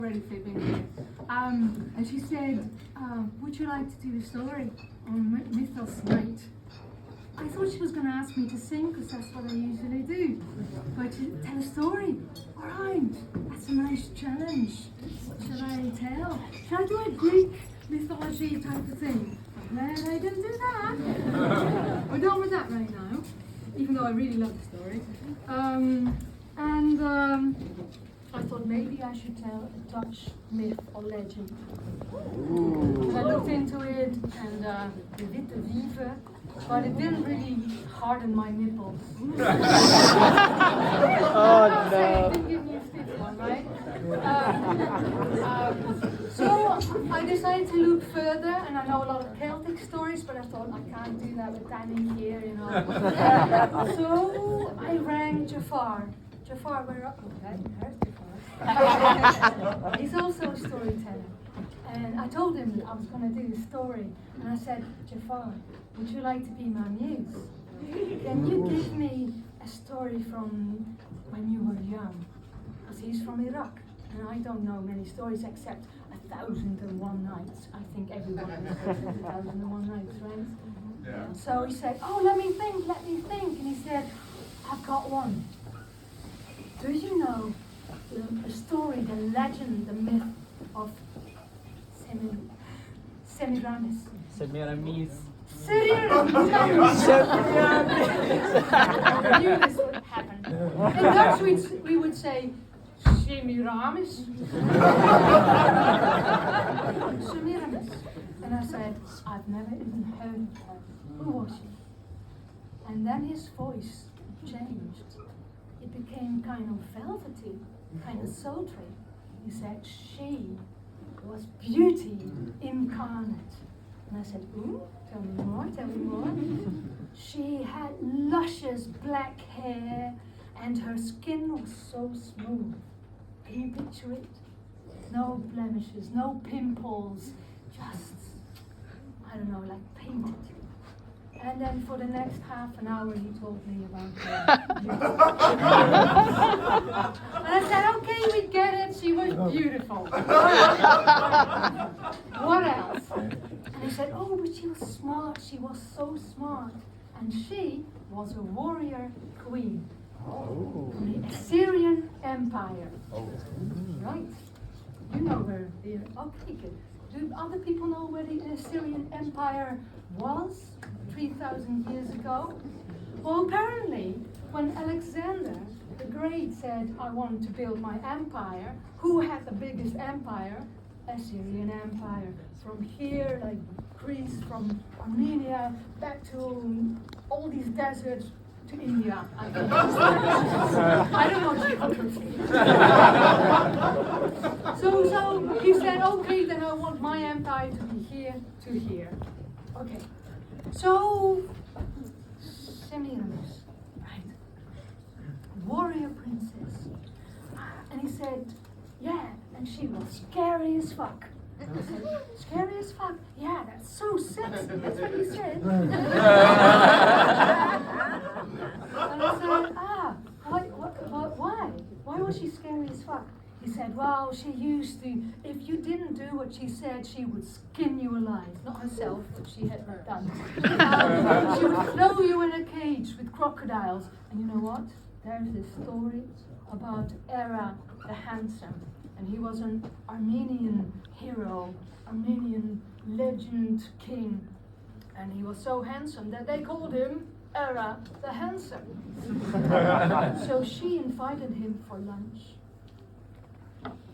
Already fibbing here. And she said, would you like to do a story on Mythos night? I thought she was going to ask me to sing because that's what I usually do. But tell a story. All right, that's a nice challenge. What shall I tell? Shall I do a Greek mythology type of thing? Glad I didn't do that. We're done with that right now, even though I really love the story. I thought maybe I should tell a Dutch myth or legend. I looked into it and the witte wieven, but it didn't really harden my nipples. Oh It no. didn't give me a stiff one, right? So I decided to look further, and I know a lot of Celtic stories, but I thought I can't do that with Danny here, you know. So I rang Jaafar. Jaafar, where are you? Okay, there's Jaafar. He's also a storyteller. And I told him that I was going to do a story. And I said, Jaafar, would you like to be my muse? Can you give me a story from when you were young? Because he's from Iraq. And I don't know many stories except 1,001 Nights. I think everyone has heard of 1,001 Nights, right? Yeah. So he said, oh, let me think. And he said, I've got one. Do you know the story, the legend, the myth of Semiramis? Semiramis. Semiramis! I knew this would happen. In Dutch we would say Semiramis. Semiramis. And I said, I've never even heard of her. Who was she? And then his voice changed. It became kind of velvety, kind of sultry. He said, she was beauty incarnate. And I said, ooh, tell me more. She had luscious black hair and her skin was so smooth. Can you picture it? No blemishes, no pimples, just, I don't know, like painted. And then for the next half an hour he told me about her. And I said, okay, we get it, she was beautiful. What else? And he said, oh, but she was smart, she was so smart. And she was a warrior queen from the Assyrian Empire. Right, you know where the, okay, good. Do other people know where the Assyrian Empire was 3,000 years ago? Well, apparently, when Alexander the Great said, I want to build my empire, who had the biggest empire? Assyrian Empire. From here, like Greece, from Armenia, back to all these deserts, to India. I don't know geography. So he said, okay, then I want my empire to be here to here. Okay. So Semiramis, right? Warrior princess. And he said, yeah, and she was scary as fuck. I said, scary as fuck? Yeah, that's so sexy. That's what he said. And I said, why? Why was she scary as fuck? He said, well, she used to, if you didn't do what she said, she would skin you alive. Not herself, but she had that done. She would throw you in a cage with crocodiles. And you know what? There's this story about Era the Handsome. And he was an Armenian hero, Armenian legend king. And he was so handsome that they called him Era the Handsome. So she invited him for lunch.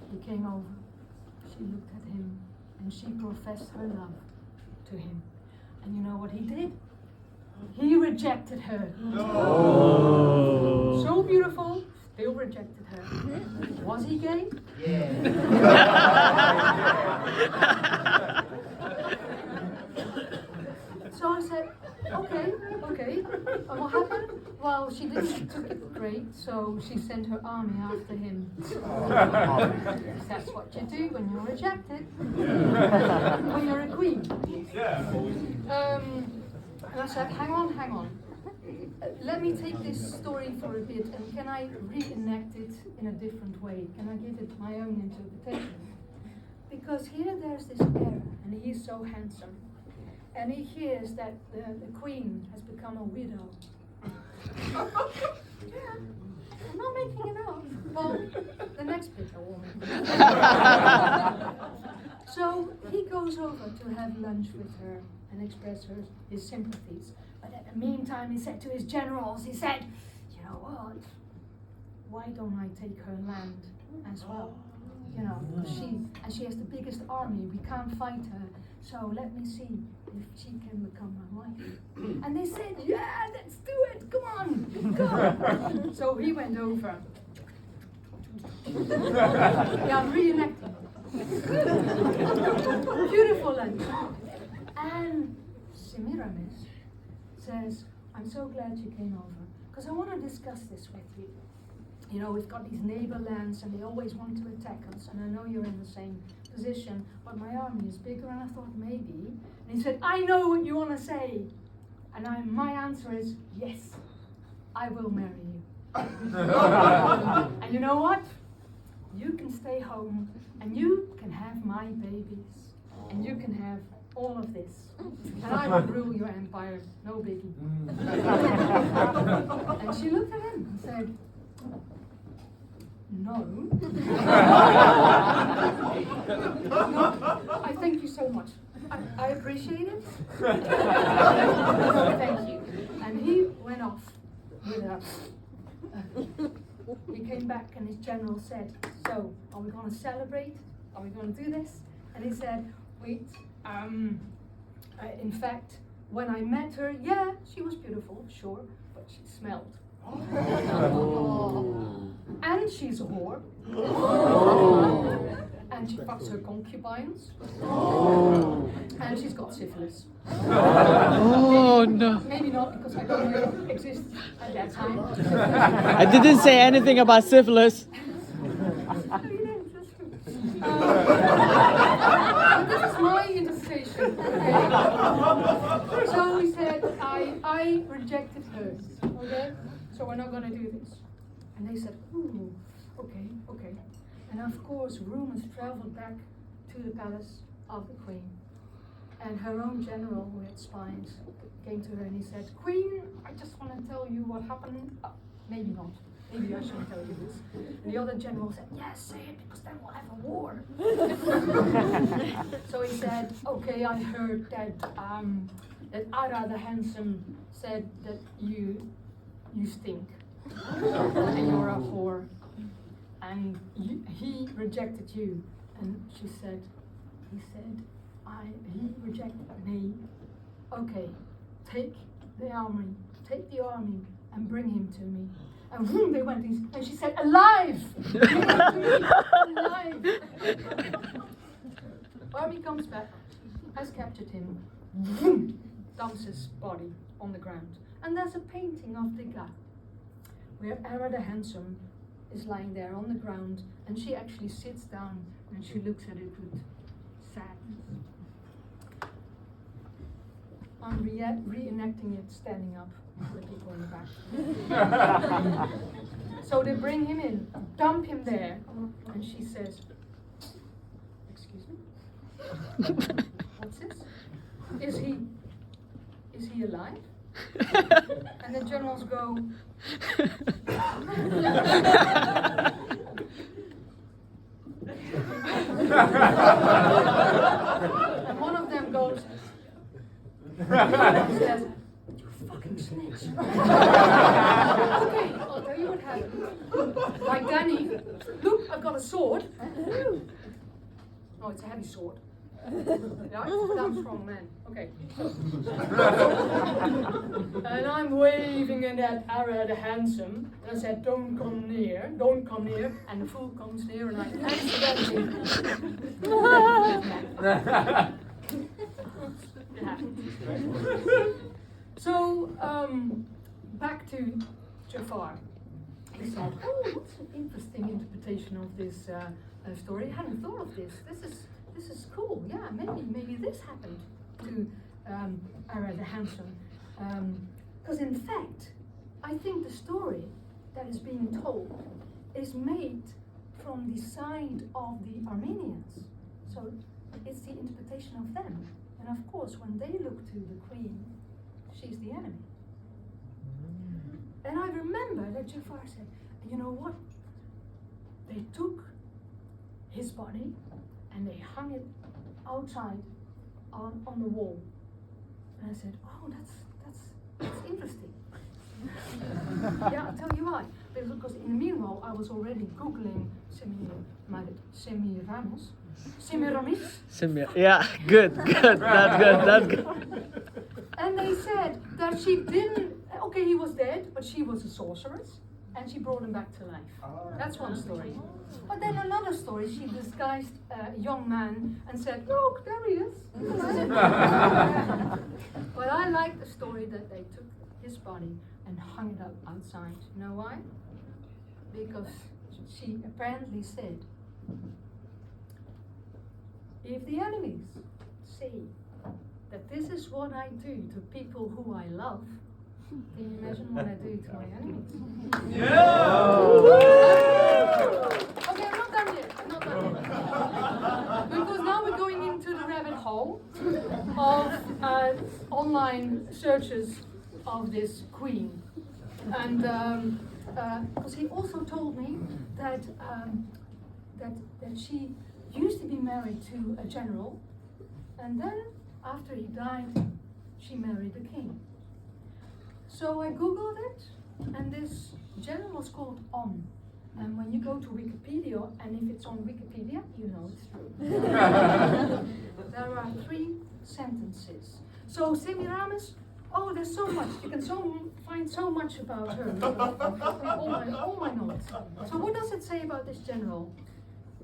He came over, she looked at him, and she professed her love to him. And you know what he did? He rejected her. Oh. So beautiful, still rejected her. Was he gay? Yeah. So I said, okay. And what happened? Well, she didn't took it great, so she sent her army after him. That's what you do when you're rejected. When you're a queen. Yeah. And I said, hang on. let me take this story for a bit, and can I reenact it in a different way? Can I give it my own interpretation? Because here there's this heir, and he's so handsome. And he hears that the queen has become a widow. Yeah, I'm not making it up. Well, the next bit I will make it up. So he goes over to have lunch with her and express his sympathies. But in the meantime, he said to his generals, he said, you know what, why don't I take her land as well? You know, she has the biggest army, we can't fight her, so let me see if she can become my wife. And they said, yeah, let's do it, come on, go. So he went over. Yeah, I'm reenacting. Beautiful lunch. And Semiramis says, I'm so glad you came over, because I want to discuss this with you. You know, we've got these neighbor lands and they always want to attack us, and I know you're in the same position, but my army is bigger, and I thought maybe. And he said, I know what you want to say. And my answer is, yes, I will marry you. And you know what? You can stay home, and you can have my babies, and you can have all of this. And I will rule your empire, no biggie. And she looked at him and said, no. No, I thank you so much. I appreciate it. No, thank you. And he went off with her. He came back and his general said, so, are we going to celebrate? Are we going to do this? And he said, wait, in fact, when I met her, yeah, she was beautiful, sure, but she smelled. And she's a whore. And she fucks her concubines. And she's got syphilis. Oh no. Maybe not, because I don't know it exists at that time. I didn't say anything about syphilis. But this is my interpretation. Okay? So he said, I rejected her. Okay? So we're not going to do this. And they said, ooh, okay. And of course, rumors traveled back to the palace of the queen. And her own general, who had spies, came to her and he said, Queen, I just want to tell you what happened. Maybe not. Maybe I shouldn't tell you this. And the other general said, yes, say it, because then we'll have a war. So he said, okay, I heard that that Ara the handsome said that you stink. And you're a whore. And he rejected you. And he said, he rejected me. Okay, take the army and bring him to me. And vroom, they went, and she said, alive! Alive! Army comes back, has captured him, vroom, dumps his body on the ground. And there's a painting of the guy, where Ara the handsome is lying there on the ground, and she actually sits down and she looks at it with sadness. I'm reenacting it standing up for the people in the back. So they bring him in, dump him there, and she says, excuse me? What's this? Is he alive? And the generals go, and one of them goes, and says, you fucking snitch. Okay, I'll tell you what happened. Like Danny, look, I've got a sword. Oh, it's a heavy sword. Yeah, I'm a strong man. Okay. And I'm waving at Ara the handsome, and I said, don't come near. And the fool comes near, and I accidentally. It happened. So, back to Jaafar. He said, oh, what's an interesting interpretation of this story? I hadn't thought of this. This is cool. Yeah, maybe this happened to Ara the handsome. Because in fact, I think the story that is being told is made from the side of the Armenians. So it's the interpretation of them. And of course, when they look to the queen, she's the enemy. And I remember that Jaafar said, you know what? They took his body and they hung it outside on the wall. And I said, oh, that's interesting. Yeah, I'll tell you why. Because in the meanwhile, I was already Googling Semiramis. Yeah, good, that's good. And they said that she didn't, okay, he was dead, but she was a sorceress, and she brought him back to life. That's one story. But then another story, she disguised a young man and said, look, there he is. But I like the story that they took his body and hung it up outside. You know why? Because she apparently said, if the enemies see that this is what I do to people who I love, can you imagine what I do to my enemies? Okay, I'm not done yet. Because now we're going into the rabbit hole of online searches of this queen. And because he also told me that she used to be married to a general, and then after he died, she married the king. So I googled it, and this general was called On. And when you go to Wikipedia, and if it's on Wikipedia, you know it's true. There are 3 sentences. So Semiramis, oh, there's so much. You can find so much about her. all my notes. So what does it say about this general?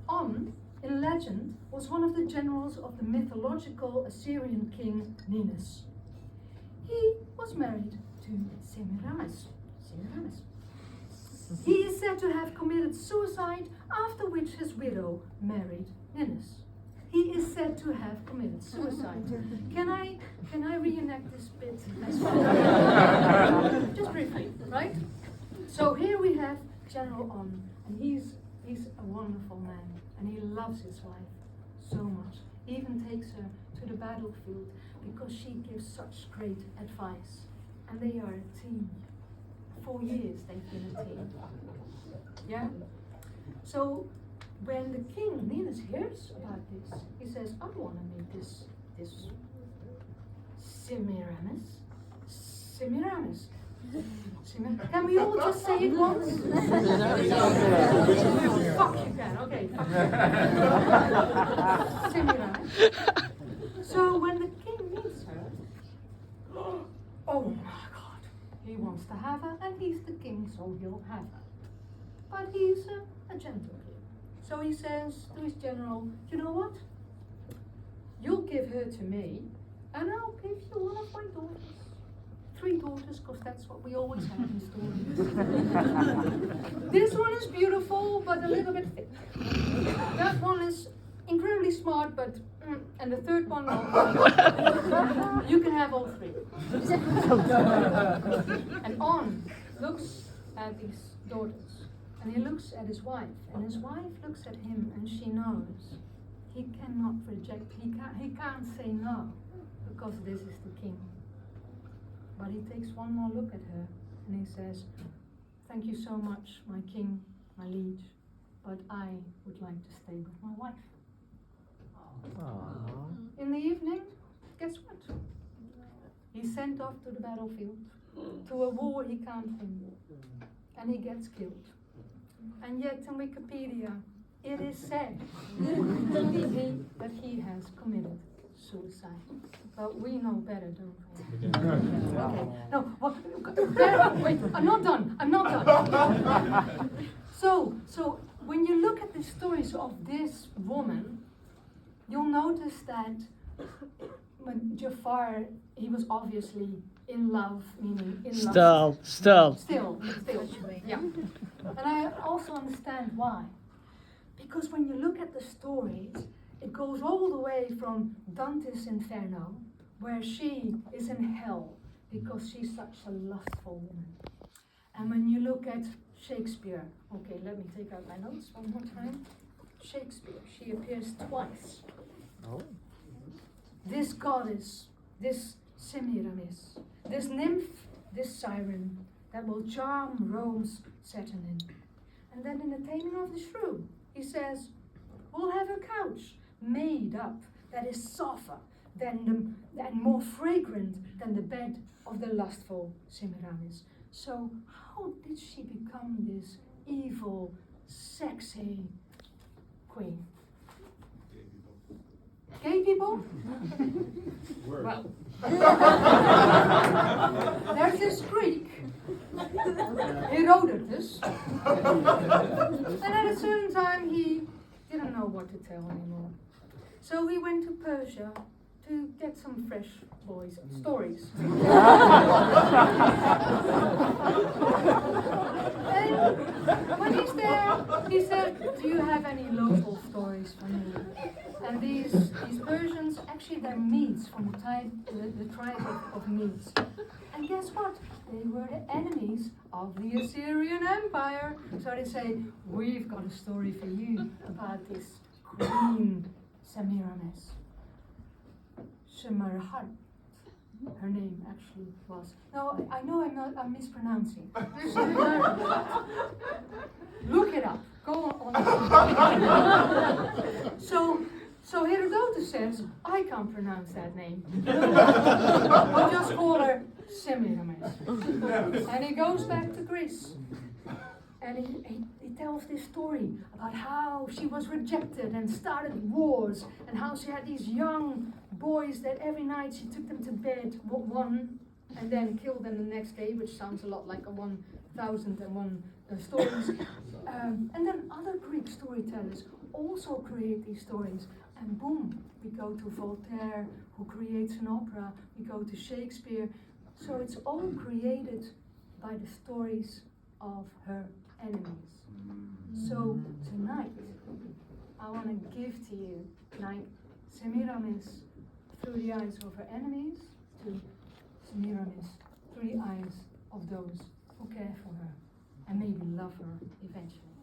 On, in legend, was one of the generals of the mythological Assyrian king Ninus. He was married to Semiramis. He is said to have committed suicide, after which his widow married Ninus. He is said to have committed suicide. Can I reenact this bit as well? Just briefly, right? So here we have General On, and he's a wonderful man, and he loves his wife so much. He even takes her to the battlefield because she gives such great advice. And they are a team. 4 years they've been a team. Yeah? So when the king Ninus hears about this, he says, I want to meet this Semiramis. Can we all just say it once? Fuck you can, okay. Fuck you. Semiramis. So when the king meets her, oh my God, he wants to have her, and he's the king, so he'll have her. But he's a gentle king. So he says to his general, you know what? You'll give her to me, and I'll give you one of my daughters. 3 daughters, because that's what we always have in stories. This one is beautiful, but a little bit thick. That one is incredibly smart, but and the third one, you can have all 3. And On looks at these daughters, and he looks at his wife, and his wife looks at him, and she knows he cannot reject. He can't say no, because this is the king. But he takes one more look at her, and he says, "Thank you so much, my king, my liege, but I would like to stay with my wife." Aww. In the evening, guess what? He's sent off to the battlefield, to a war he can't win, and he gets killed. And yet in Wikipedia, it is said that he has committed suicide. But we know better, don't we? Okay. No, wait, I'm not done. So when you look at the stories of this woman, you'll notice that when Jaafar, he was obviously in love, meaning in love. Still. Yeah. And I also understand why. Because when you look at the stories, it goes all the way from Dante's Inferno, where she is in hell because she's such a lustful woman. And when you look at Shakespeare, okay, let me take out my notes one more time. Shakespeare, she appears twice. Oh. This goddess, this Semiramis, this nymph, this siren, that will charm Rome's Saturnin. And then in The Taming of the Shrew, he says, we'll have a couch made up that is softer and more fragrant than the bed of the lustful Semiramis. So how did she become this evil, sexy queen? Gay people? Well, there's this Greek, Herodotus, and at a certain time he didn't know what to tell anymore. So he went to Persia to get some fresh boys' stories. And when he's there, he said, do you have any local stories for me? And these Persians, actually they're Medes, from the tribe of Medes. And guess what? They were the enemies of the Assyrian Empire. So they say, we've got a story for you about this queen Semiramis. Shemarhat, her name actually was. No, I know I'm mispronouncing. Look it up. Go on. So Herodotus says, I can't pronounce that name. I'll just call her Semiramis. And he goes back to Greece. And he tells this story about how she was rejected and started wars, and how she had these young boys that every night she took them to bed, one, and then killed them the next day, which sounds a lot like a 1001 stories. And then other Greek storytellers also create these stories. And boom, we go to Voltaire, who creates an opera, we go to Shakespeare. So it's all created by the stories of her enemies. So tonight, I want to give to you, like Semiramis through the eyes of her enemies, to Semiramis through the eyes of those who care for her and maybe love her eventually.